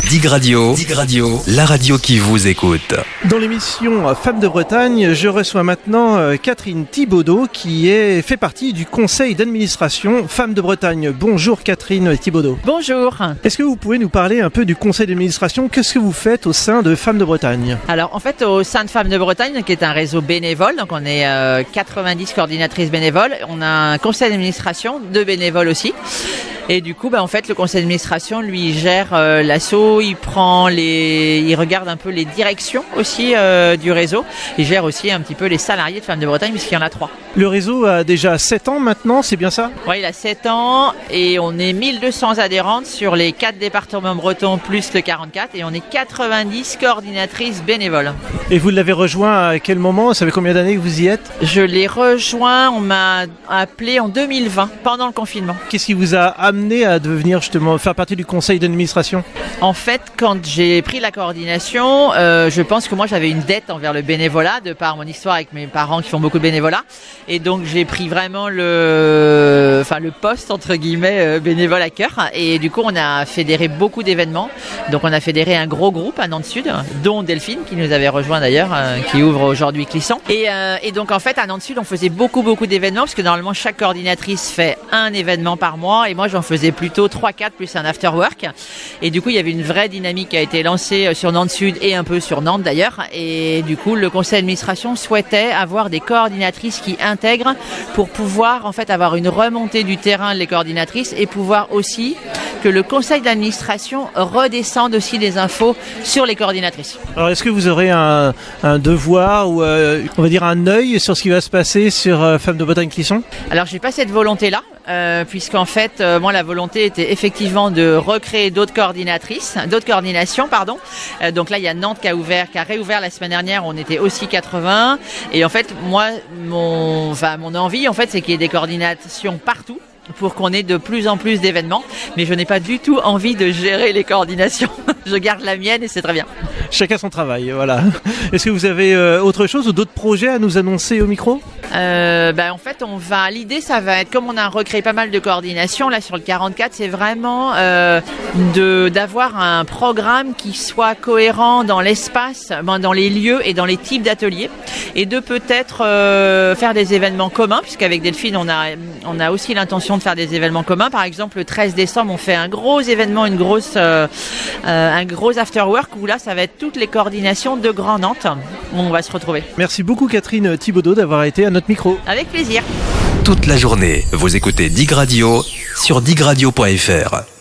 Dig Radio, la radio qui vous écoute. Dans l'émission Femmes de Bretagne, je reçois maintenant Catherine Thibaudeau qui fait partie du conseil d'administration Femmes de Bretagne. Bonjour Catherine Thibaudeau. Bonjour. Est-ce que vous pouvez nous parler un peu du conseil d'administration? Qu'est-ce que vous faites au sein de Femmes de Bretagne? Alors en fait au sein de Femmes de Bretagne, qui est un réseau bénévole, donc on est 90 coordinatrices bénévoles, on a un conseil d'administration de bénévoles aussi. Et du coup, en fait, le conseil d'administration, lui, gère l'asso, il regarde un peu les directions aussi du réseau. Il gère aussi un petit peu les salariés de Femmes de Bretagne, puisqu'il y en a 3. Le réseau a déjà 7 ans maintenant, c'est bien ça? Oui, il a 7 ans et on est 1200 adhérentes sur les 4 départements bretons plus le 44 et on est 90 coordinatrices bénévoles. Et vous l'avez rejoint à quel moment? Ça fait combien d'années que vous y êtes? Je l'ai rejoint, on m'a appelé en 2020, pendant le confinement. Qu'est-ce qui vous a amené à devenir justement faire partie du conseil d'administration? En fait, quand j'ai pris la coordination, je pense que moi j'avais une dette envers le bénévolat de par mon histoire avec mes parents qui font beaucoup de bénévolat, et donc j'ai pris vraiment le poste entre guillemets bénévole à cœur, et du coup on a fédéré beaucoup d'événements. Donc on a fédéré un gros groupe à Nantes Sud, dont Delphine qui nous avait rejoint d'ailleurs, qui ouvre aujourd'hui Clisson. Et donc en fait à Nantes Sud on faisait beaucoup d'événements, parce que normalement chaque coordinatrice fait un événement par mois, et moi j'en faisais plutôt 3-4 plus un after work. Et du coup il y avait une vraie dynamique qui a été lancée sur Nantes Sud et un peu sur Nantes d'ailleurs. Et du coup le conseil d'administration souhaitait avoir des coordinatrices qui intègrent pour pouvoir en fait avoir une remontée du terrain des coordinatrices, et pouvoir aussi que le conseil d'administration redescende aussi des infos sur les coordinatrices. Alors est-ce que vous aurez un devoir ou on va dire un œil sur ce qui va se passer sur Femmes de Bretagne Clisson? Alors j'ai pas cette volonté-là, puisqu'en fait moi la volonté était effectivement de recréer d'autres coordinations. Donc là il y a Nantes qui a réouvert la semaine dernière, on était aussi 80, et en fait moi mon envie en fait c'est qu'il y ait des coordinations partout, pour qu'on ait de plus en plus d'événements, mais je n'ai pas du tout envie de gérer les coordinations. Je garde la mienne et c'est très bien. Chacun son travail, voilà. Est-ce que vous avez autre chose ou d'autres projets à nous annoncer au micro? En fait, l'idée, ça va être, comme on a recréé pas mal de coordinations là sur le 44, c'est vraiment d'avoir un programme qui soit cohérent dans l'espace, dans les lieux et dans les types d'ateliers, et de peut-être faire des événements communs, puisqu'avec Delphine, on a aussi l'intention de faire des événements communs. Par exemple, le 13 décembre, on fait un gros événement, un gros after work, où là, ça va être toutes les coordinations de Grand Nantes. On va se retrouver. Merci beaucoup Catherine Thibaudeau d'avoir été à notre micro. Avec plaisir. Toute la journée, vous écoutez Dig Radio sur digradio.fr.